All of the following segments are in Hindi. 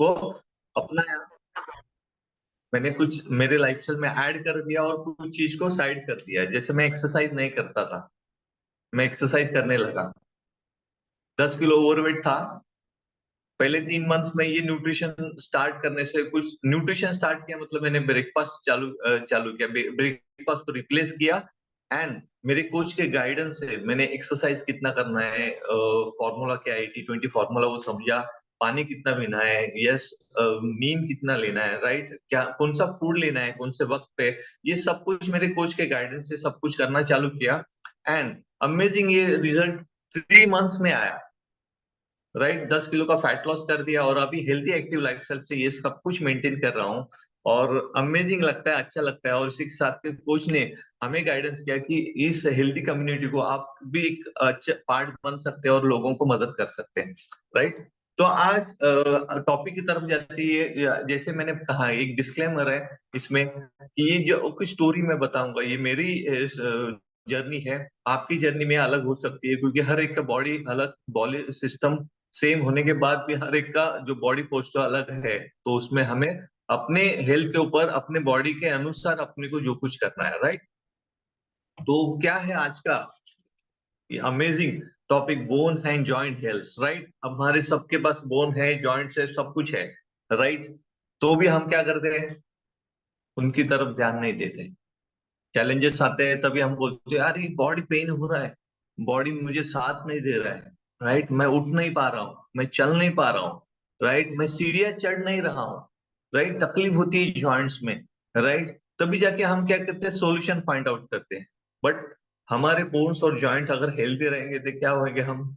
को अपनाया, मैंने कुछ मेरे लाइफस्टाइल में ऐड कर दिया और कुछ चीज को साइड कर दिया। जैसे मैं एक्सरसाइज नहीं करता था, मैं एक्सरसाइज करने लगा। 10 किलो ओवरवेट था। पहले 3 मंथ्स में ये न्यूट्रिशन स्टार्ट करने से, कुछ न्यूट्रिशन स्टार्ट किया, मतलब मैंने ब्रेकफास्ट चालू किया, ब्रेकफास्ट को रिप्लेस किया। एंड मेरे कोच के गाइडेंस से मैंने एक्सरसाइज कितना करना है, फॉर्मूला क्या है, 80-20 फॉर्मूला वो समझा। पानी कितना पीना है, यस, नींद कितना लेना है, राइट, क्या कौन सा फूड लेना है कौन से वक्त पे, ये सब कुछ मेरे कोच के गाइडेंस से सब कुछ करना चालू किया। एंड अमेजिंग ये रिजल्ट 3 मंथ्स में आया, राइट। 10 किलो का फैट लॉस कर दिया और अभी हेल्थी एक्टिव लाइफस्टाइल से ये सब कुछ मेंटेन कर रहा हूँ। और अमेजिंग लगता है, अच्छा लगता है। और इसी के साथ के कोच ने हमें गाइडेंस किया कि इस हेल्थी कम्युनिटी को आप भी एक अच्छा पार्ट बन सकते हैं और लोगों को मदद कर सकते हैं, राइट। तो आज टॉपिक की तरफ जाती है। जैसे मैंने कहा, एक डिस्क्लेमर है इसमें कि ये जो कुछ स्टोरी मैं बताऊंगा, ये मेरी जर्नी है। आपकी जर्नी में अलग हो सकती है, क्योंकि हर एक का बॉडी अलग, बॉडी सिस्टम सेम होने के बाद भी हर एक का जो बॉडी पोस्चर अलग है। तो उसमें हमें अपने हेल्थ के ऊपर, अपने बॉडी के अनुसार अपने को जो कुछ करना है, राइट। तो क्या है आज का amazing topic, bone and joint health, right. अब हमारे सबके पास बोन है, जॉइंट्स है, सब कुछ है, राइट। तो भी हम क्या करते हैं, उनकी तरफ ध्यान नहीं देते। चैलेंजेस आते हैं तभी हम बोलते हैं, यार ये बॉडी पेन हो रहा है, बॉडी मुझे साथ नहीं दे रहा है, राइट। मैं उठ नहीं पा रहा हूँ, मैं चल नहीं पा रहा हूँ, राइट। मैं सीढ़ियां चढ़ नहीं रहा हूँ, राइट। तकलीफ होती है जॉइंट्स में, राइट। तभी जाके हम क्या करते हैं, सॉल्यूशन फाइंड आउट करते हैं। बट हमारे बोन्स और जॉइंट अगर हेल्दी रहेंगे तो क्या होंगे, हम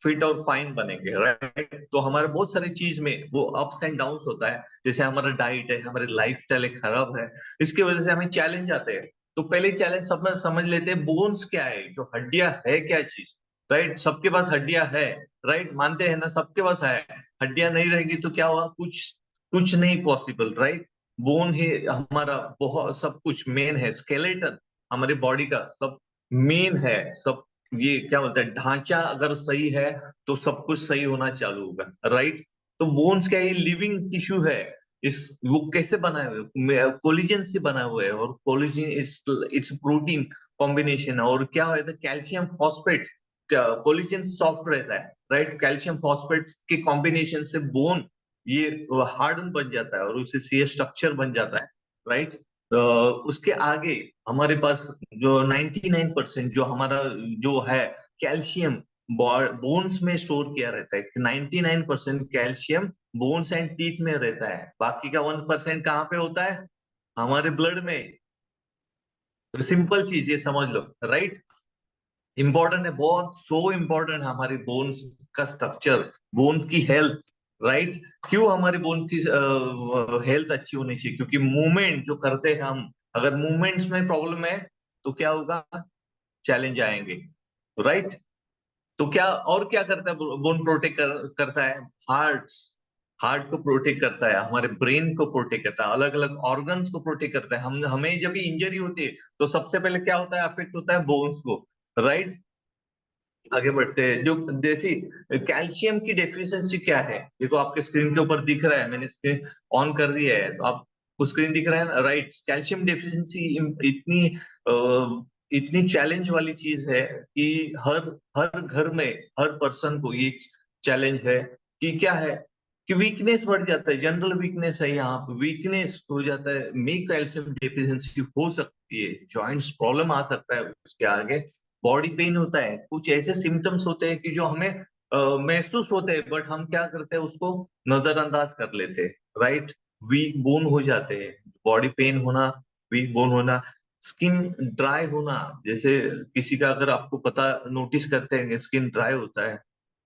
फिट और फाइन बनेंगे, राइट। तो हमारे बहुत सारी चीज में वो अप्स एंड डाउन्स होता है। जैसे हमारा डाइट है, हमारे लाइफस्टाइल है खराब है, इसकी वजह से हमें चैलेंज आते हैं। तो पहले चैलेंज सब में समझ लेते हैं, बोन्स क्या है, जो हड्डियां है क्या चीज, राइट। सबके पास हड्डियां है, राइट, मानते हैं ना, सबके पास है। हड्डियां नहीं रहेगी तो क्या हुआ, कुछ कुछ नहीं पॉसिबल, राइट। बोन ही हमारा बहुत सब कुछ मेन है, स्केलेटन हमारे बॉडी का सब मेन है, सब। ये क्या बोलते हैं, ढांचा अगर सही है तो सब कुछ सही होना चालू होगा, राइट। तो बोन्स क्या, ये लिविंग टिश्यू है। इस वो कैसे बनाए हुए, कोलिजन से बना हुआ है। और collision it's it's protein combination है। और क्या होता है, कैल्शियम फॉस्फेट, कोलिजन सॉफ्ट रहता है, राइट। कैल्शियम फॉस्फेट के कॉम्बिनेशन से बोन ये हार्डन बन जाता है और उससे ये स्ट्रक्चर बन जाता है, राइट। उसके आगे हमारे पास जो 99% जो हमारा जो है कैल्शियम बोन्स में स्टोर किया रहता है। 99% कैल्शियम बोन्स एंड टीथ में रहता है, बाकी का 1% कहाँ पे होता है, हमारे ब्लड में। तो सिंपल चीज ये समझ लो, राइट। इंपॉर्टेंट है, बहुत सो इम्पोर्टेंट है हमारी बोन्स का स्ट्रक्चर, बोन्स की हेल्थ, राइट। क्यों हमारी बोन्स की हेल्थ अच्छी होनी चाहिए, क्योंकि मूवमेंट जो करते हैं हम, अगर मूवमेंट्स में प्रॉब्लम है तो क्या होगा, चैलेंज आएंगे, राइट। तो क्या और क्या करता है, बोन प्रोटेक्ट करता है, हार्ट, हार्ट को प्रोटेक्ट करता है, हमारे ब्रेन को प्रोटेक्ट करता है, अलग अलग ऑर्गन्स को प्रोटेक्ट करता है। हम हमें जब भी इंजरी होती है तो सबसे पहले क्या होता है, अफेक्ट होता है बोन्स को, राइट। आगे बढ़ते हैं, जो देसी कैल्शियम की डेफिशिएंसी क्या है, देखो आपके स्क्रीन के ऊपर दिख रहा है, मैंने स्क्रीन ऑन कर दिया है तो आपको स्क्रीन दिख रहा है, राइट। कैल्शियम डेफिशिएंसी इतनी इतनी चैलेंज वाली चीज है कि हर हर घर में, हर पर्सन को ये चैलेंज है कि क्या है, कि वीकनेस बढ़ जाता है, जनरल वीकनेस है, यहाँ पे वीकनेस हो जाता है, में कैल्शियम डेफिशिएंसी हो सकती है, जॉइंट्स प्रॉब्लम आ सकता है उसके आगे, बॉडी पेन होता है, कुछ ऐसे सिम्टम्स होते हैं कि जो हमें महसूस होते हैं, बट हम क्या करते हैं, उसको नजरअंदाज कर लेते हैं, राइट। वीक बोन हो जाते हैं, बॉडी पेन होना, वीक बोन होना, स्किन ड्राई होना। जैसे किसी का, अगर आपको पता नोटिस करते हैं, स्किन ड्राई होता है,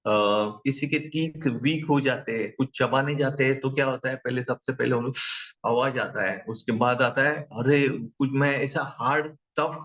किसी के टीथ वीक हो जाते हैं, कुछ चबाने जाते हैं तो क्या होता है, पहले सबसे पहले हम लोग आवाज आता है, उसके बाद आता है, अरे कुछ मैं ऐसा हार्ड टफ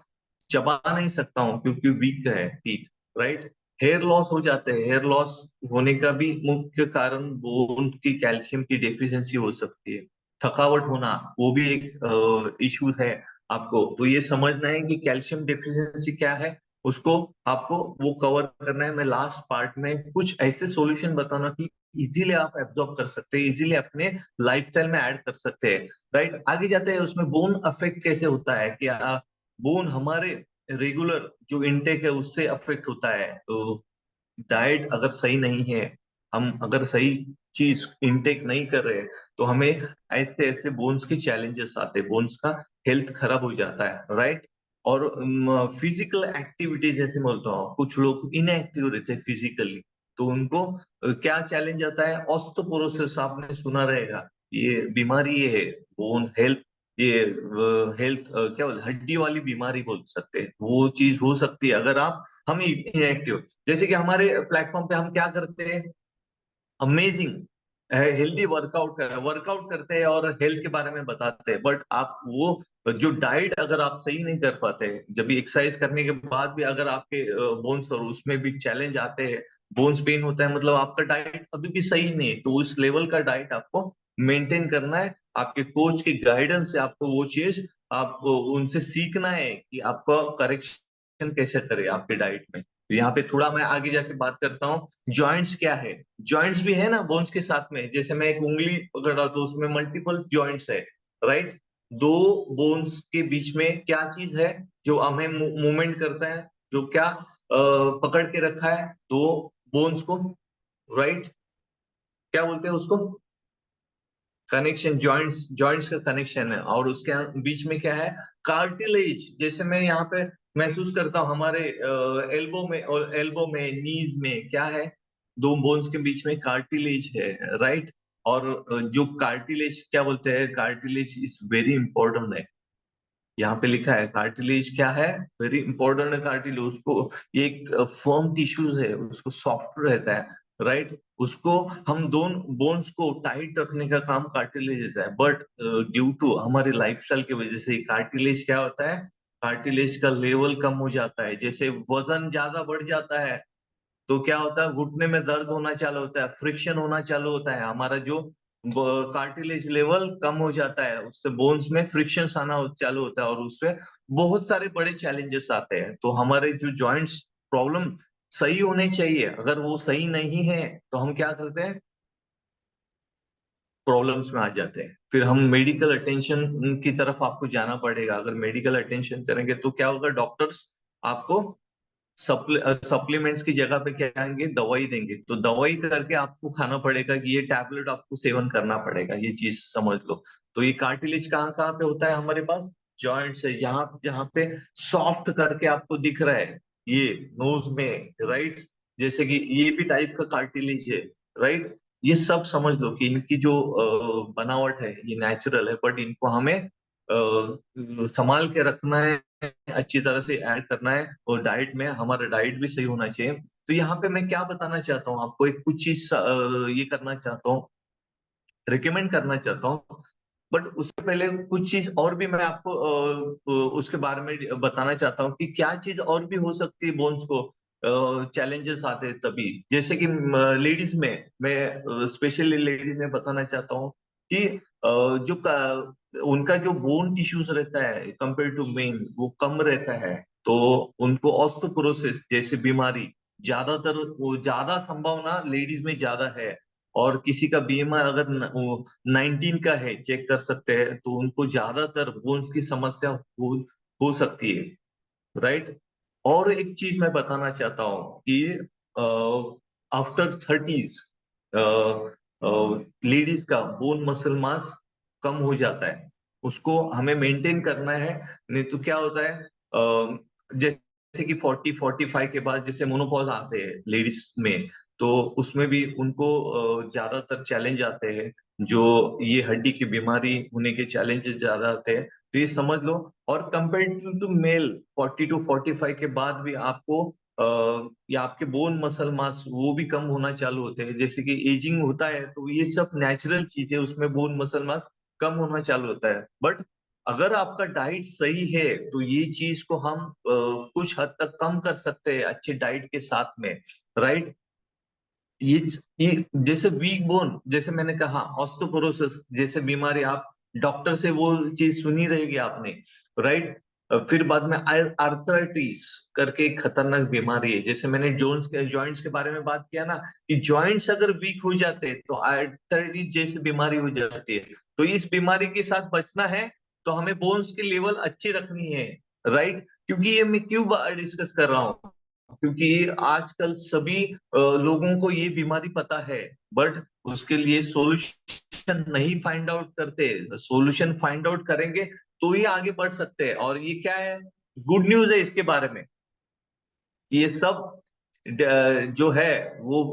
चबा नहीं सकता हूँ क्योंकि वीक है टीथ, राइट। हेयर लॉस हो जाते हैं, हेयर लॉस होने का भी मुख्य कारण बोन की कैल्शियम की डेफिशिएंसी हो सकती है। थकावट होना, वो भी एक इश्यू है आपको। तो ये समझना है कि कैल्शियम डेफिशिएंसी क्या है, उसको आपको वो कवर करना है। मैं लास्ट पार्ट में कुछ ऐसे सॉल्यूशन बताना कि इजीली आप एब्जॉर्ब कर सकते हैं, इजीली अपने लाइफस्टाइल में ऐड कर सकते हैं, राइट। आगे जाते हैं उसमें बोन अफेक्ट कैसे होता है कि बोन हमारे रेगुलर जो इनटेक है उससे अफेक्ट होता है। तो डाइट अगर सही नहीं है, हम अगर सही चीज इनटेक नहीं कर रहे, तो हमें ऐसे ऐसे बोन्स के चैलेंजेस आते हैं, बोन्स का हेल्थ खराब हो जाता है, राइट। और फिजिकल एक्टिविटी जैसे बोलता हूँ, कुछ लोग इनएक्टिव रहते हैं फिजिकली, तो उनको क्या चैलेंज आता है, ऑस्टियोपोरोसिस आपने सुना रहेगा। ये बीमारी ये है, बोन हेल्थ, ये हेल्थ क्या बोलते, हड्डी वाली बीमारी बोल सकते हैं, वो चीज हो सकती है अगर आप हम इनएक्टिव। जैसे कि हमारे प्लेटफॉर्म पे हम क्या करते हैं, अमेजिंग हेल्दी वर्कआउट करते हैं और हेल्थ के बारे में बताते हैं, बट आप वो जो डाइट अगर आप सही नहीं कर पाते, जब भी एक्सरसाइज करने के बाद भी अगर आपके बोन्स और उसमें भी चैलेंज आते हैं, बोन्स पेन होता है, मतलब आपका डाइट अभी भी सही नहीं है, तो उस लेवल का डाइट आपको मेंटेन करना है। आपके कोच की गाइडेंस से आपको वो चीज, आपको उनसे सीखना है कि आपको करेक्शन कैसे करे आपके डाइट में। तो यहाँ पे थोड़ा मैं आगे जाके बात करता हूँ, जॉइंट्स क्या है। जॉइंट्स भी है ना बोन्स के साथ में, जैसे मैं एक उंगली पकड़ रहा हूं तो उसमें मल्टीपल जॉइंट्स है, राइट। दो बोन्स के बीच में क्या चीज है जो हमें मूवमेंट करता है, जो क्या पकड़ के रखा है दो बोन्स को, राइट। क्या बोलते हैं उसको, कनेक्शन, जॉइंट्स, जॉइंट्स का कनेक्शन है, और उसके बीच में क्या है, कार्टिलेज। जैसे मैं यहाँ पे महसूस करता हूँ हमारे एल्बो में, और एल्बो में नीज में क्या है, दो बोन्स के बीच में कार्टिलेज है, राइट। और जो कार्टिलेज क्या बोलते हैं, कार्टिलेज इज वेरी इंपॉर्टेंट है। यहाँ पे लिखा है कार्टिलेज क्या है, वेरी इंपॉर्टेंट है कार्टिलेज। उसको ये एक फर्म टिश्यूज है, उसको सॉफ्ट रहता है, राइट। उसको हम दोनों बोन्स को टाइट रखने का काम कार्टिलेज है, बट ड्यू टू हमारे लाइफस्टाइल की वजह से कार्टिलेज क्या होता है, कार्टिलेज का लेवल कम हो जाता है। जैसे वजन ज्यादा बढ़ जाता है तो क्या होता है, घुटने में दर्द होना चालू होता है, फ्रिक्शन होना चालू होता है, हमारा जो कार्टिलेज लेवल कम हो जाता है, उससे बोन्स में फ्रिक्शन आना चालू होता है, और उससे बहुत सारे बड़े चैलेंजेस आते हैं। तो हमारे जो जॉइंट्स प्रॉब्लम सही होने चाहिए, अगर वो सही नहीं है तो हम क्या करते हैं, प्रॉब्लम्स में आ जाते हैं, फिर हम मेडिकल अटेंशन की तरफ आपको जाना पड़ेगा। अगर मेडिकल अटेंशन करेंगे तो क्या होगा, डॉक्टर्स आपको सप्लीमेंट्स की जगह पे क्या आएंगे, दवाई देंगे, तो दवाई करके आपको खाना पड़ेगा कि ये टैबलेट आपको सेवन करना पड़ेगा, ये चीज समझ लो। तो ये कार्टिलेज कहाँ कहाँ पे होता है हमारे पास, जॉइंट्स है, जहाँ जहाँ पे सॉफ्ट करके आपको दिख रहा है, ये नोज में, राइट। जैसे कि ये भी टाइप का कार्टिलेज है, राइट। ये सब समझ लो कि इनकी जो बनावट है ये नेचुरल है, बट इनको हमें संभाल के रखना है, अच्छी तरह से ऐड करना है, और डाइट में हमारा डाइट भी सही होना चाहिए। तो यहाँ पे मैं क्या बताना चाहता हूँ आपको, एक कुछ चीज ये करना चाहता हूँ, रिकमेंड करना चाहता हूँ। बट उससे पहले कुछ चीज और भी मैं आपको उसके बारे में बताना चाहता हूँ कि क्या चीज और भी हो सकती है बोन्स को चैलेंजेस आते हैं तभी। जैसे कि लेडीज में, मैं स्पेशली लेडीज में बताना चाहता हूँ कि जो उनका जो बोन टिश्यूज रहता है कंपेयर टू मेन, वो कम रहता है, तो उनको ऑस्टियोपोरोसिस जैसी बीमारी ज्यादातर, वो ज्यादा संभावना लेडीज में ज्यादा है। और किसी का बीएमआई अगर 19 का है, चेक कर सकते हैं, तो उनको ज्यादातर बोन्स की समस्या हो सकती है, राइट। और एक चीज मैं बताना चाहता हूँ कि आफ्टर 30s लेडीज का बोन मसल मास कम हो जाता है, उसको हमें मेंटेन करना है। नहीं तो क्या होता है, जैसे कि 40-45 के बाद जैसे मोनोपॉज आते हैं लेडीज में, तो उसमें भी उनको ज्यादातर चैलेंज आते हैं, जो ये हड्डी की बीमारी होने के चैलेंजेस ज्यादा आते हैं, तो ये समझ लो। और कंपेरेटिव टू मेल 40-45 के बाद भी आपको या आपके बोन मसल मास वो भी कम होना चालू होते हैं, जैसे कि एजिंग होता है, तो ये सब नेचुरल चीज है, उसमें बोन मसल मास कम होना चालू होता है। बट अगर आपका डाइट सही है तो ये चीज को हम कुछ हद तक कम कर सकते हैं अच्छे डाइट के साथ में, राइट। ये ये जैसे वीक बोन, जैसे मैंने कहा ऑस्टियोपोरोसिस जैसे बीमारी, आप डॉक्टर से वो चीज सुनी रहेगी आपने, राइट। फिर बाद में आर्थराइटिस करके एक खतरनाक बीमारी है। जैसे मैंने जोन्स के जॉइंट्स के बारे में बात किया ना, कि जॉइंट्स अगर वीक हो जाते हैं तो आर्थराइटिस जैसी बीमारी हो जाती है। तो इस बीमारी के साथ बचना है तो हमें बोन्स की लेवल अच्छी रखनी है, राइट। क्योंकि ये मैं क्यों डिस्कस कर रहा हूँ, क्योंकि आजकल सभी लोगों को ये बीमारी पता है, बट उसके लिए सॉल्यूशन नहीं फाइंड आउट करते। सॉल्यूशन फाइंड आउट करेंगे तो ही आगे बढ़ सकते हैं। और ये क्या है, गुड न्यूज है इसके बारे में, ये सब जो है वो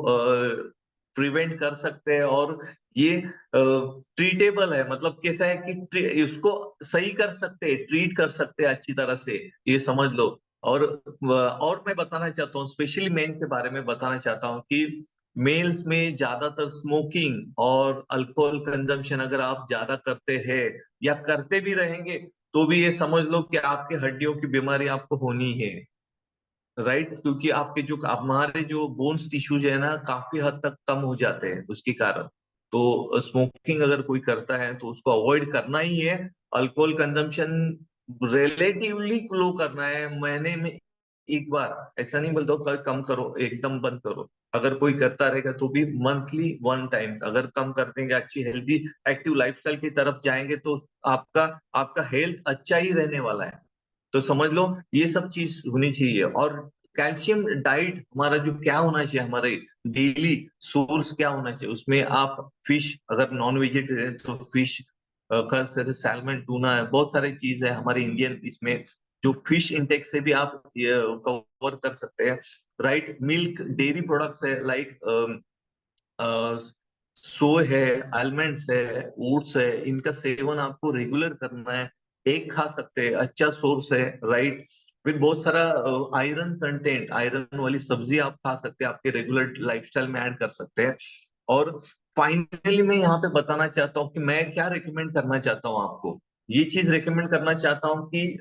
प्रिवेंट कर सकते हैं। और ये ट्रीटेबल है, मतलब कैसा है कि इसको सही कर सकते हैं, ट्रीट कर सकते हैं अच्छी तरह से, ये समझ लो। और मैं बताना चाहता हूँ, स्पेशली मेन के बारे में बताना चाहता हूँ कि मेल्स में ज्यादातर स्मोकिंग और अल्कोहल कंजम्पशन अगर आप ज्यादा करते हैं या करते भी रहेंगे, तो भी ये समझ लो कि आपके हड्डियों की बीमारी आपको होनी है, राइट। क्योंकि आपके जो हमारे जो बोन्स टिश्यूज है ना, काफी हद तक कम हो जाते हैं उसके कारण। तो स्मोकिंग अगर कोई करता है तो उसको अवॉइड करना ही है। अल्कोहल कंजम्पशन रिलेटिवली लो करना है, महीने में एक बार। ऐसा नहीं बोलता हूँ कम करो, एकदम बंद करो। अगर कोई करता रहेगा तो भी मंथली 1 टाइम अगर कम कर देंगे, अच्छी हेल्दी एक्टिव लाइफस्टाइल की तरफ जाएंगे, तो आपका आपका हेल्थ अच्छा ही रहने वाला है। तो समझ लो ये सब चीज होनी चाहिए। और कैल्शियम डाइट हमारा जो क्या होना चाहिए, हमारे डेली सोर्स क्या होना चाहिए, उसमें आप फिश, अगर नॉन वेजिटेरियन तो फिश कर सकते, सैल्मन, टूना है, बहुत सारी चीज है हमारे इंडियन इसमें, जो फिश इंटेक से भी आप कवर कर सकते हैं, राइट। मिल्क, डेयरी प्रोडक्ट्स है, लाइक सोय है, आलमंड्स है, ओट्स है, इनका सेवन आपको रेगुलर करना है। एग खा सकते हैं, अच्छा सोर्स है, राइट। फिर बहुत सारा आयरन कंटेंट, आयरन वाली सब्जी आप खा सकते हैं, आपके रेगुलर लाइफस्टाइल में ऐड कर सकते हैं। और फाइनली मैं यहाँ पे बताना चाहता हूँ कि मैं क्या रिकमेंड करना चाहता हूँ आपको। ये चीज रिकमेंड करना चाहता हूँ कि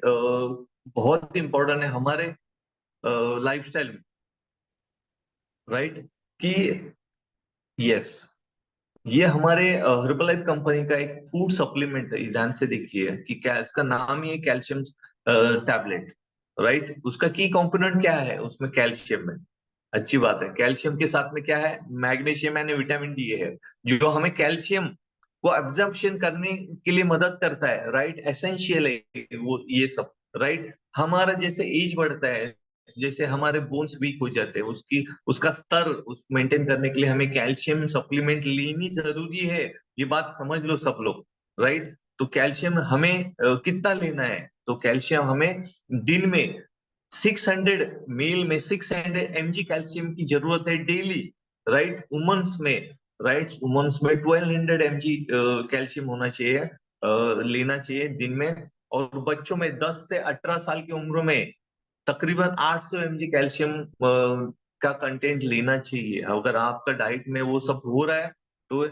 बहुत इंपॉर्टेंट है हमारे लाइफस्टाइल में, राइट। कि यस, ये हमारे हर्बलाइफ कंपनी का एक फूड सप्लीमेंट है, ये ध्यान से देखिए कि क्या इसका नाम ही है, कैल्शियम टैबलेट, राइट। उसका की कंपोनेंट क्या है, उसमें कैल्शियम है। अच्छी बात है। कैल्शियम के साथ में क्या है, मैग्नीशियम एंड विटामिन डी है, जो हमें कैल्शियम को एब्जॉर्प्शन करने के लिए मदद करता है, राइट। एसेंशियल है वो ये सब, राइट। हमारा जैसे एज बढ़ता है, जैसे हमारे बोन्स वीक हो जाते हैं, उसकी उसका स्तर उस मेंटेन करने के लिए हमें कैल्शियम सप्लीमेंट लेनी जरूरी है। ये बात समझ लो सब लोग, राइट। तो कैल्शियम हमें कितना लेना है, तो कैल्शियम हमें दिन में 600, मेल में 600 mg कैल्शियम की जरूरत है डेली, राइट। वुमेन्स में, राइट, वुमेन्स में 1200 mg कैल्शियम होना चाहिए, लेना चाहिए दिन में। और बच्चों में 10 से 18 साल की उम्र में तकरीबन 800 mg कैल्शियम का कंटेंट लेना चाहिए। अगर आपका डाइट में वो सब हो रहा है तो,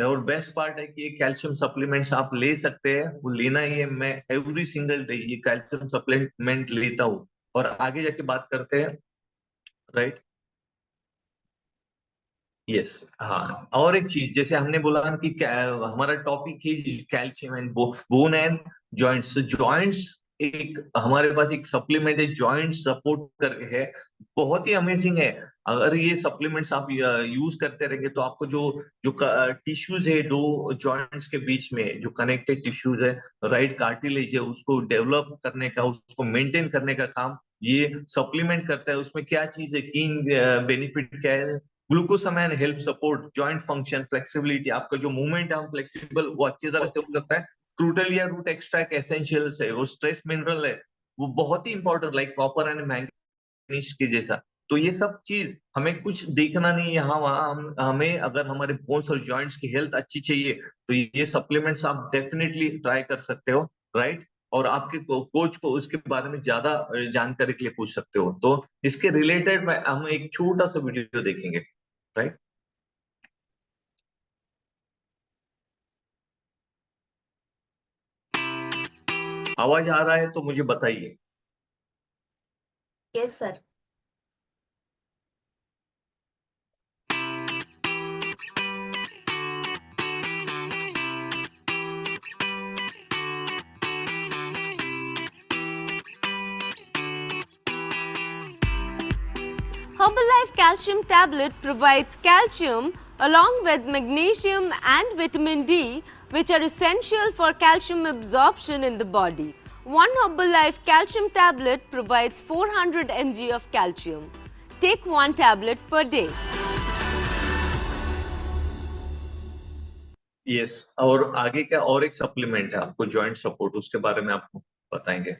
और बेस्ट पार्ट है कि ये कैल्शियम सप्लीमेंट्स आप ले सकते हैं, वो लेना ही है। मैं एवरी सिंगल डे ये कैल्शियम सप्लीमेंट लेता हूँ। और आगे जाके बात करते हैं, राइट। यस, हाँ। और एक चीज, जैसे हमने बोला कि हमारा टॉपिक है calcium and bone and joints. Joints एक हमारे पास एक सप्लीमेंट है, जॉइंट सपोर्ट करके है, बहुत ही अमेजिंग है। अगर ये सप्लीमेंट्स आप यूज करते रहेंगे तो आपको जो जो टिश्यूज है दो जॉइंट्स के बीच में, जो कनेक्टेड टिश्यूज है, राइट, कार्टिलेज है, उसको डेवलप करने का, उसको मेंटेन करने का काम ये सप्लीमेंट करता है। उसमें क्या चीज है, की बेनिफिट क्या है, glucosamine help support joint function, flexibility, आपका जो मूवमेंट है हम फ्लेक्सिबल वो अच्छी तरह से हो सकता है। क्रूटल या रूट एक्सट्रैक्ट एसेंशियल्स है, वो स्ट्रेस मिनरल है, वो बहुत ही important, like copper and manganese के जैसा। तो ये सब चीज हमें कुछ देखना नहीं यहाँ वहाँ, हमें अगर हमारे बोन्स और जॉइंट्स की हेल्थ अच्छी चाहिए तो ये सप्लीमेंट्स आप डेफिनेटली ट्राई कर सकते हो, राइट। और आपके कोच को उसके बारे में ज्यादा जानकारी के लिए पूछ सकते हो। तो इसके रिलेटेड में हम एक छोटा सा वीडियो देखेंगे, राइट। आवाज आ रहा है तो मुझे बताइए। Yes sir. Herbalife Calcium Tablet provides calcium along with magnesium and vitamin D, which are essential for calcium absorption in the body. One Herbalife Calcium Tablet provides 400 mg of calcium. Take one tablet per day. Yes, और आगे क्या और एक सप्लीमेंट है आपको जॉइंट सपोर्ट, उसके बारे में आपको बताएंगे।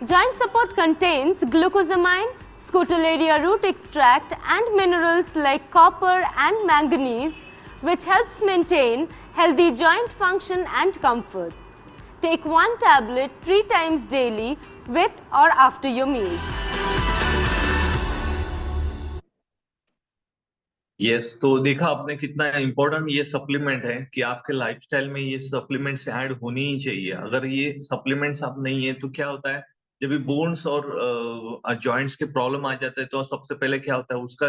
Joint support contains glucosamine, scotellaria root extract and minerals like copper and manganese, which helps maintain healthy joint function and comfort. Take one tablet 3 times daily with or after your meals. Yes, तो देखा आपने कितना इम्पोर्टेंट ये सप्लीमेंट है कि आपके लाइफस्टाइल में ये सप्लीमेंट्स ऐड होनी ही चाहिए। अगर ये सप्लीमेंट्स आप नहीं है तो क्या होता है, जब भी बोन्स और जॉइंट्स के प्रॉब्लम आ जाते हैं तो सबसे पहले क्या होता है, उसका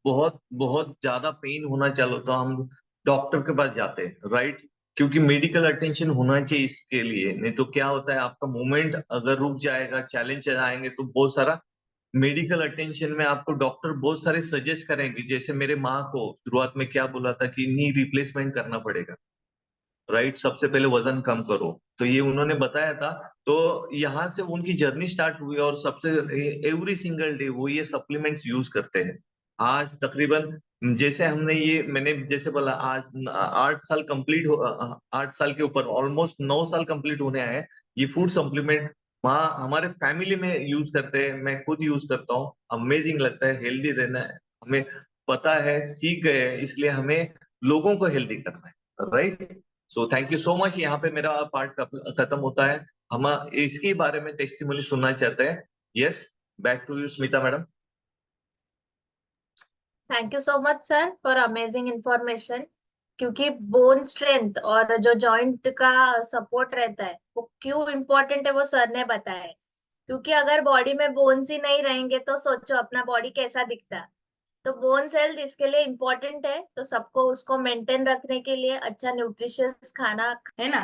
बहुत बहुत ज्यादा पेन होना चालू तो हम डॉक्टर के पास जाते हैं, राइट? क्योंकि मेडिकल अटेंशन होना चाहिए इसके लिए। नहीं तो क्या होता है, आपका मूवमेंट अगर रुक जाएगा, चैलेंज आएंगे तो बहुत सारा मेडिकल अटेंशन में आपको डॉक्टर बहुत सारे सजेस्ट करेंगे। जैसे मेरे माँ को शुरुआत में क्या बोला था कि नी रिप्लेसमेंट करना पड़ेगा, राइट? सबसे पहले वजन कम करो, तो ये उन्होंने बताया था। तो यहाँ से उनकी जर्नी स्टार्ट हुई और सबसे एवरी सिंगल डे वो ये सप्लीमेंट्स यूज करते हैं। आज तकरीबन जैसे हमने ये मैंने जैसे बोला आज 8 साल कंप्लीट हो, 8 साल के ऊपर ऑलमोस्ट 9 साल कंप्लीट होने आए। ये फूड सप्लीमेंट वहाँ हमारे फैमिली में यूज करते हैं, मैं खुद यूज करता हूँ। अमेजिंग लगता है, हेल्दी रहना है हमें पता है, सीख गए हैं, इसलिए हमें लोगों को हेल्दी करना है, right? So thank you so much. यहाँ पे मेरा पार्ट खत्म होता है। हम इसके बारे में टेस्टिमोनी सुनना चाहते हैं। Yes, back to you Smita madam. Thank you so much sir for amazing information. क्योंकि बोन स्ट्रेंथ और जो जॉइंट का सपोर्ट रहता है वो क्यों इम्पोर्टेंट है वो सर ने बताया है। क्योंकि अगर बॉडी में बोन्स ही नहीं रहेंगे तो सोचो अपना बॉडी कैसा दिखता है। तो बोन हेल्थ इसके लिए इम्पोर्टेंट है, तो सबको उसको मेंटेन रखने के लिए अच्छा न्यूट्रिशियस खाना है ना।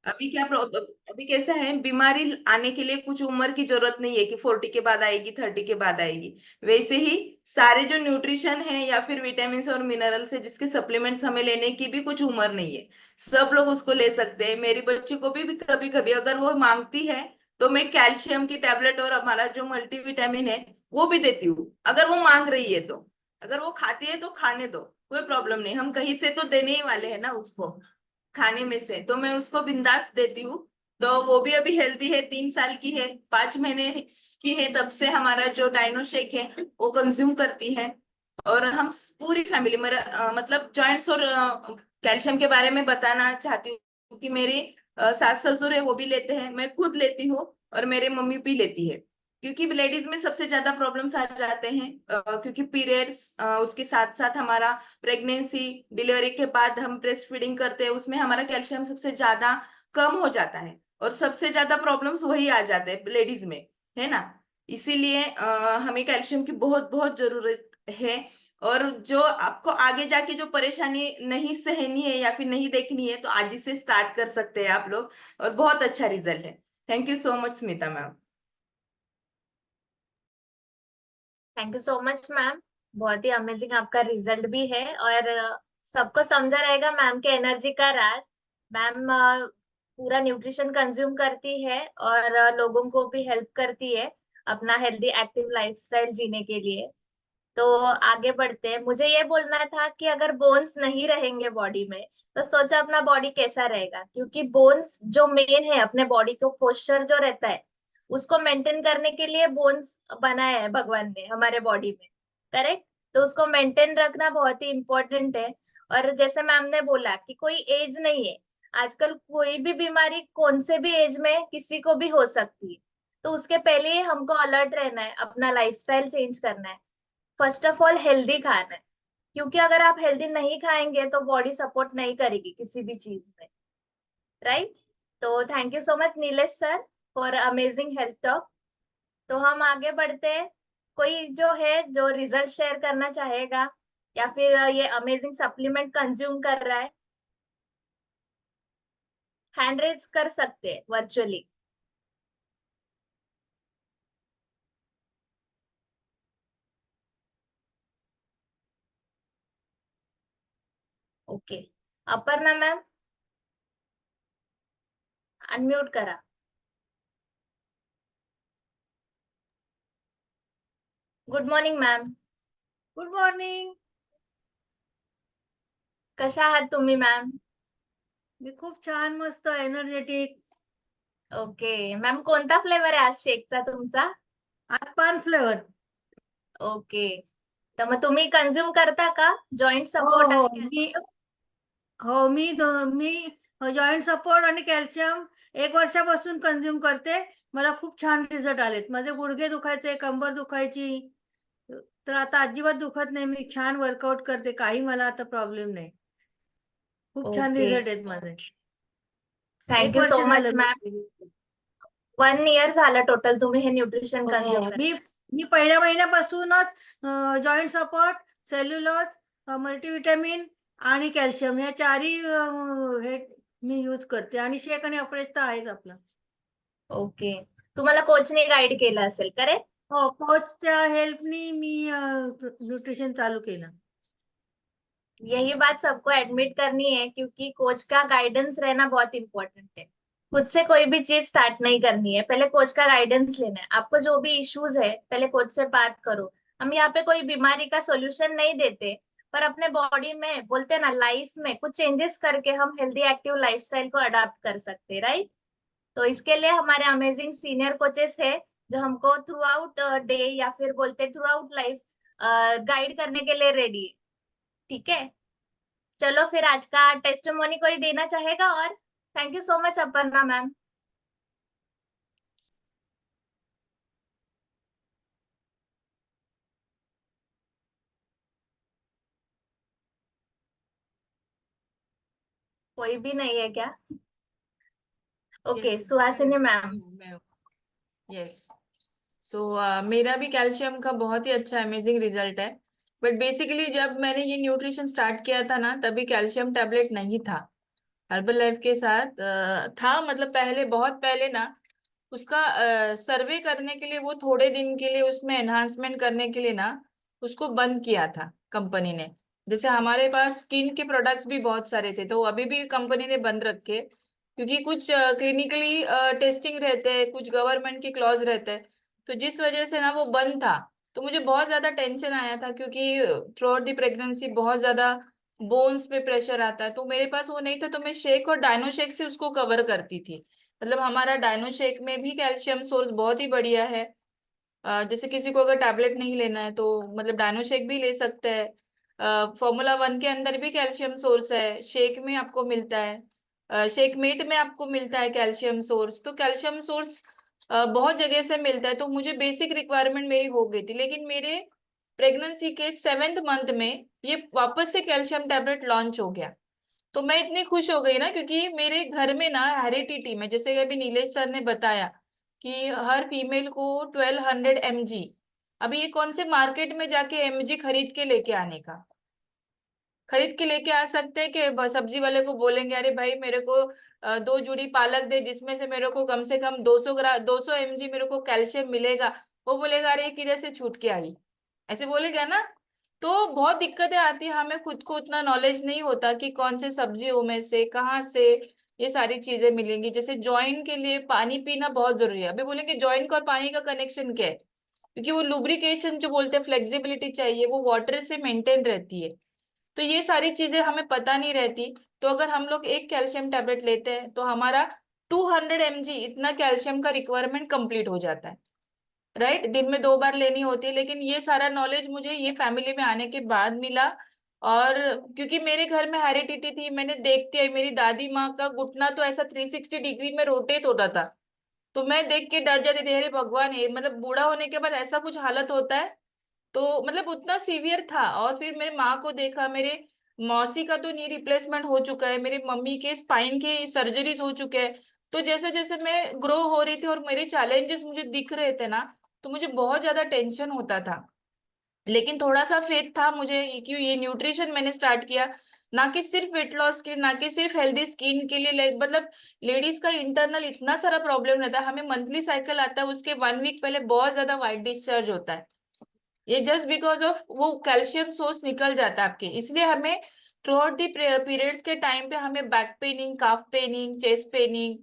अभी क्या अभी कैसा है, बीमारी आने के लिए कुछ उम्र की जरूरत नहीं है कि 40 के बाद आएगी, 30 के बाद आएगी। वैसे ही सारे जो न्यूट्रिशन है या फिर विटामिन और मिनरल्स है जिसके सप्लीमेंट्स हमें लेने की भी कुछ उम्र नहीं है, सब लोग उसको ले सकते हैं। मेरी बच्ची को भी कभी कभी अगर वो मांगती है तो मैं कैल्शियम की टैबलेट और हमारा जो मल्टीविटामिन है वो भी देती हूँ, अगर वो मांग रही है तो। अगर वो खाती है तो खाने दो, कोई प्रॉब्लम नहीं, हम कहीं से तो देने ही वाले हैं ना उसको खाने में से, तो मैं उसको बिंदास देती हूँ। तो वो भी अभी हेल्दी है, 3 साल की है, 5 महीने की है, तब से हमारा जो डाइनो शेक है वो कंज्यूम करती है। और हम पूरी फैमिली मेरा मतलब जॉइंट्स और कैल्शियम के बारे में बताना चाहती हूँ कि मेरे सास ससुर है वो भी लेते हैं, मैं खुद लेती हूँ और मेरे मम्मी भी लेती है। क्योंकि लेडीज में सबसे ज्यादा प्रॉब्लम्स आ जाते हैं, क्योंकि पीरियड्स, उसके साथ साथ हमारा प्रेगनेंसी, डिलीवरी के बाद हम ब्रेस्ट फीडिंग करते हैं, उसमें हमारा कैल्शियम सबसे ज्यादा कम हो जाता है और सबसे ज्यादा प्रॉब्लम्स वही आ जाते हैं लेडीज में, है ना। इसीलिए हमें कैल्शियम की बहुत बहुत जरूरत है। और जो आपको आगे जाके जो परेशानी नहीं सहनी है या फिर नहीं देखनी है तो आज ही से स्टार्ट कर सकते हैं आप लोग, और बहुत अच्छा रिजल्ट है। Thank you so much Smita ma'am. Thank you so much ma'am. बहुत ही अमेजिंग आपका रिजल्ट भी है और सबको समझा रहेगा मैम के एनर्जी का राज। मैम पूरा न्यूट्रिशन कंज्यूम करती है और लोगों को भी हेल्प करती है अपना हेल्दी एक्टिव लाइफस्टाइल जीने के लिए। तो आगे बढ़ते हैं, मुझे ये बोलना था कि अगर बोन्स नहीं रहेंगे बॉडी में तो सोचा अपना बॉडी कैसा रहेगा। क्योंकि बोन्स जो मेन है अपने बॉडी को पोस्चर जो रहता है उसको मेंटेन करने के लिए बोन्स बनाए हैं भगवान ने हमारे बॉडी में, करेक्ट। तो उसको मेंटेन रखना बहुत ही इम्पोर्टेंट है। और जैसे मैम ने बोला कि कोई एज नहीं है, आजकल कोई भी बीमारी कौन से भी एज में किसी को भी हो सकती है। तो उसके पहले ही हमको अलर्ट रहना है, अपना लाइफस्टाइल चेंज करना है। फर्स्ट ऑफ ऑल हेल्दी खाना है, क्योंकि अगर आप हेल्दी नहीं खाएंगे तो बॉडी सपोर्ट नहीं करेगी किसी भी चीज में, राइट। तो thank you so much Nilesh sir for amazing health talk. तो हम आगे बढ़ते हैं, कोई जो है जो रिजल्ट शेयर करना चाहेगा या फिर ये अमेजिंग सप्लीमेंट कंज्यूम कर रहा है? हैंड रेज कर सकते हैं virtually. Okay, Aparna ma'am unmute करा। Good morning ma'am. Good morning. कशा आहात तुम्ही मॅम? मी खूप छान, मस्त, एनर्जेटिक. ओके मॅम, कोणता फ्लेवर आहे आज शेकचा तुमचा? आज पान फ्लेवर. ओके, तर मग तुम्ही कंझ्युम करता का जॉईंट हो सपोर्ट हो आणि मी calcium? हो मी जॉईंट सपोर्ट आणि कॅल्शियम 1 वर्षापासून कंझ्युम करते. मला खूप छान रिझल्ट आलेत. माझे गुडघे दुखायचे, कंबर दुखायची, तर आता अजिबात दुखत नाही. मी छान वर्कआउट करते, काही मला आता प्रॉब्लेम नाही. खूप छान ओके, रिझल्ट आहेत माझे. 1 थँक्यू वर्ष सो मच झालं मॅम. मी. 1 इयर झालं टोटल तुम्ही हे न्यूट्रिशन कंझ्युम हो, करता? मी पहिल्या महिन्यापासूनच जॉईंट सपोर्ट, सेल्युलोज, मल्टीव्हिटॅमिन आणि कॅल्शियम ह्या 4ही हे मी यूज करते. आणि शेक आणि अफ्रेश तर आहेच आपला. ओके, तुम्हाला कोचने गाईड केलं असेल करेक्ट? हो, कोचच्या हेल्पनी मी न्यूट्रिशन चालू केलं. यही बात सबको एडमिट करनी है क्योंकि कोच का गाइडेंस रहना बहुत इंपॉर्टेंट है. खुद से कोई भी चीज स्टार्ट नहीं करनी है, पहले कोच का गाइडेंस लेना है. आपको जो भी इश्यूज है पहले कोच से बात करो. हम यहाँ पे कोई बीमारी का सॉल्यूशन नहीं देते, पर अपने बॉडी में बोलते हैं ना, लाइफ में कुछ चेंजेस करके हम हेल्दी एक्टिव लाइफस्टाइल को अडॉप्ट कर सकते हैं, राइट? तो इसके लिए हमारे अमेजिंग सीनियर कोचेस है जो हमको थ्रू आउट डे या फिर बोलते थ्रू आउट लाइफ गाइड करने के लिए रेडी है. ठीक है, चलो फिर आज का टेस्टिमोनी कोई देना चाहेगा? और thank you so much Aparna ma'am. कोई भी नहीं है क्या? Okay, Yes, Suhasini ma'am. Yes. So मेरा भी कैल्शियम का बहुत ही अच्छा अमेजिंग रिजल्ट है. बट बेसिकली जब मैंने ये न्यूट्रिशन स्टार्ट किया था ना, तभी कैल्शियम टैबलेट नहीं था. हर्बल लाइफ के साथ था, मतलब पहले, बहुत पहले ना, उसका सर्वे करने के लिए, वो थोड़े दिन के लिए उसमें एनहांसमेंट करने के लिए ना, उसको बंद किया था कंपनी ने. जैसे हमारे पास स्किन के प्रोडक्ट्स भी बहुत सारे थे, तो अभी भी कंपनी ने बंद रखे, क्योंकि कुछ क्लिनिकली टेस्टिंग रहते हैं, कुछ गवर्नमेंट के क्लॉज रहते हैं. तो जिस वजह से ना वो बंद था, तो मुझे बहुत ज्यादा टेंशन आया था, क्योंकि थ्रू आउट द प्रेगनेंसी बहुत ज्यादा बोन्स पे प्रेशर आता है. तो मेरे पास वो नहीं था, तो मैं शेक और डायनो शेक से उसको कवर करती थी. मतलब हमारा डायनो शेक में भी कैल्शियम सोर्स बहुत ही बढ़िया है. जैसे किसी को अगर टैबलेट नहीं लेना है, तो मतलब डायनो शेक भी ले सकते हैं. फॉर्मूला 1 के अंदर भी कैल्शियम सोर्स है, शेक में आपको मिलता है, शेक मेट में आपको मिलता है कैल्शियम सोर्स. तो कैल्शियम सोर्स बहुत जगह से मिलता है. तो मुझे बेसिक रिक्वायरमेंट मेरी हो गई थी. लेकिन मेरे प्रेगनेंसी के 7th मंथ में ये वापस से कैल्शियम टैबलेट लॉन्च हो गया. तो मैं इतनी खुश हो गई ना, क्योंकि मेरे घर में ना हेरिडिटी में, जैसे कि अभी नीलेश सर ने बताया कि हर फीमेल को 1200 mg, अभी ये कौन से मार्केट में जाके mg खरीद के लेके आने का, खरीद के लेके आ सकते हैं कि सब्जी वाले को बोलेंगे अरे भाई मेरे को 2 जुड़ी पालक दे, जिसमें से मेरे को कम से कम 200 mg मेरे को कैल्शियम मिलेगा. वो बोलेगा अरे ये किधर से छूट के आई, ऐसे बोलेगा ना. तो बहुत दिक्कतें आती है, हमें खुद को उतना नॉलेज नहीं होता कि कौन से सब्जियों में से कहाँ से ये सारी चीजें मिलेंगी. जैसे जॉइंट के लिए पानी पीना बहुत जरूरी है. अभी बोलेंगे जॉइंट का और पानी का कनेक्शन क्या है, क्योंकि वो लुब्रिकेशन जो बोलते हैं, फ्लेक्सिबिलिटी चाहिए, वो वाटर से मेंटेन रहती है. तो ये सारी चीजें हमें पता नहीं रहती. तो अगर हम लोग एक कैल्शियम टैबलेट लेते हैं, तो हमारा 200 mg इतना कैल्शियम का रिक्वायरमेंट कंप्लीट हो जाता है. राइट, दिन में 2 बार लेनी होती है. लेकिन ये सारा नॉलेज मुझे ये फैमिली में आने के बाद मिला. और क्योंकि मेरे घर में हेरिडिटी थी, मैंने देखती आई मेरी दादी माँ का घुटना तो ऐसा 360 डिग्री में रोटेट होता था. तो मैं देख के डर जाती थी, अरे भगवान, ये मतलब बूढ़ा होने के बाद ऐसा कुछ हालत होता है. तो मतलब उतना सीवियर था. और फिर मेरे माँ को देखा, मेरे मौसी का तो नी रिप्लेसमेंट हो चुका है, मेरे मम्मी के स्पाइन के सर्जरीज हो चुके हैं. तो जैसे जैसे मैं ग्रो हो रही थी और मेरे चैलेंजेस मुझे दिख रहे थे ना, तो मुझे बहुत ज्यादा टेंशन होता था. लेकिन थोड़ा सा फेथ था मुझे क्यों ये न्यूट्रिशन मैंने स्टार्ट किया, ना कि सिर्फ वेट लॉस के लिए, ना कि सिर्फ हेल्दी स्किन के लिए। मतलब लेडीज का इंटरनल इतना सारा प्रॉब्लम रहता है, हमें मंथली साइकिल आता है, उसके 1 वीक पहले बहुत ज्यादा वाइट डिस्चार्ज होता है, ये जस्ट बिकॉज ऑफ वो कैल्शियम सोर्स निकल जाता है आपके। इसलिए हमें थ्रू आउट दी पीरियड्स के टाइम पे हमें back paining, calf paining, chest paining,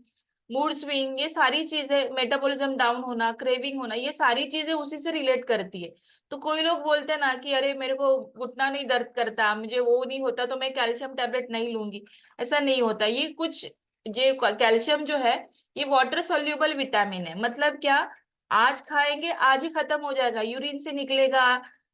mood swing, ये सारी चीजें, मेटाबॉलिज्म डाउन होना, क्रेविंग होना, ये सारी चीजें उसी से रिलेट करती है। तो कोई लोग बोलते हैं ना कि अरे मेरे को घुटना नहीं दर्द करता, मुझे वो नहीं होता, तो मैं कैल्शियम टैबलेट नहीं लूंगी। ऐसा नहीं होता। ये कुछ ये कैल्शियम जो है ये वाटर सोल्यूबल विटामिन है। मतलब क्या, आज खाएंगे आज ही खत्म हो जाएगा, यूरिन से निकलेगा,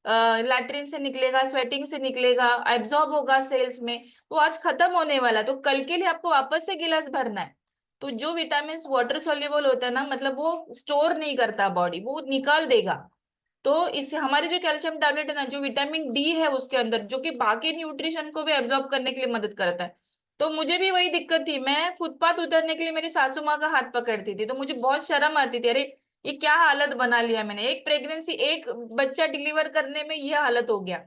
लैट्रिन से निकलेगा, स्वेटिंग से निकलेगा, एब्जॉर्ब होगा सेल्स में, तो आज खत्म होने वाला है, तो कल के लिए आपको वापस से गिलास भरना है। तो जो विटामिन वाटर सोल्यूबल होता है ना, मतलब वो स्टोर नहीं करता बॉडी, वो निकाल देगा। तो इससे हमारे जो कैल्शियम टैबलेट है ना, जो विटामिन डी है उसके अंदर, जो कि बाकी न्यूट्रिशन को भी एब्जॉर्ब करने के लिए मदद करता है। तो मुझे भी वही दिक्कत थी, मैं फुटपाथ उतरने के लिए मेरी सासू माँ का हाथ पकड़ती थी, तो मुझे बहुत शर्म आती थी, अरे ये क्या हालत बना लिया मैंने, एक प्रेगनेंसी, एक बच्चा डिलीवर करने में ये हालत हो गया।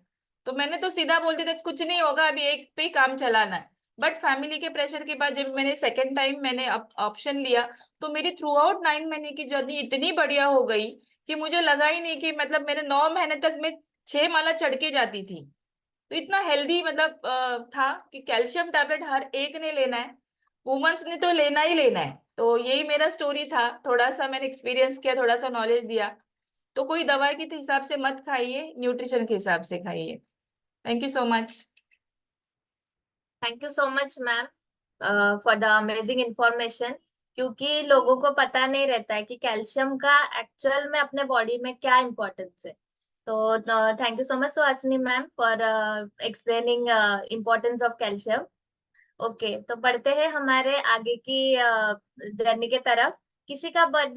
तो मैंने तो सीधा बोलती थी कुछ नहीं होगा, अभी एक पे ही काम चलाना है। बट फैमिली के प्रेशर के बाद जब मैंने सेकेंड टाइम मैंने ऑप्शन लिया, तो मेरी थ्रू आउट 9 महीने की जर्नी इतनी बढ़िया हो गई कि मुझे लगा ही नहीं कि, मतलब मेरे 9 महीने तक मैं 6 माला चढ़ के जाती थी। तो इतना हेल्दी, मतलब था कि कैल्शियम टैबलेट हर एक ने लेना है, वुमेन्स ने तो लेना ही लेना है। तो यही मेरा स्टोरी था, थोड़ा सा मैंने एक्सपीरियंस किया, थोड़ा सा नॉलेज दिया। तो कोई दवाई के हिसाब से मत खाइए, न्यूट्रिशन के हिसाब से खाइए। Thank you so much. Thank you so much ma'am for the amazing information. क्योंकि लोगों को पता नहीं रहता है कि कैल्शियम का एक्चुअल में अपने बॉडी में क्या इम्पोर्टेंस है। तो thank you so much Suhasini ma'am for explaining importance of calcium. Okay, तो बढ़ते हैं हमारे आगे की जर्नी के तरफ। किसी का बर्थडे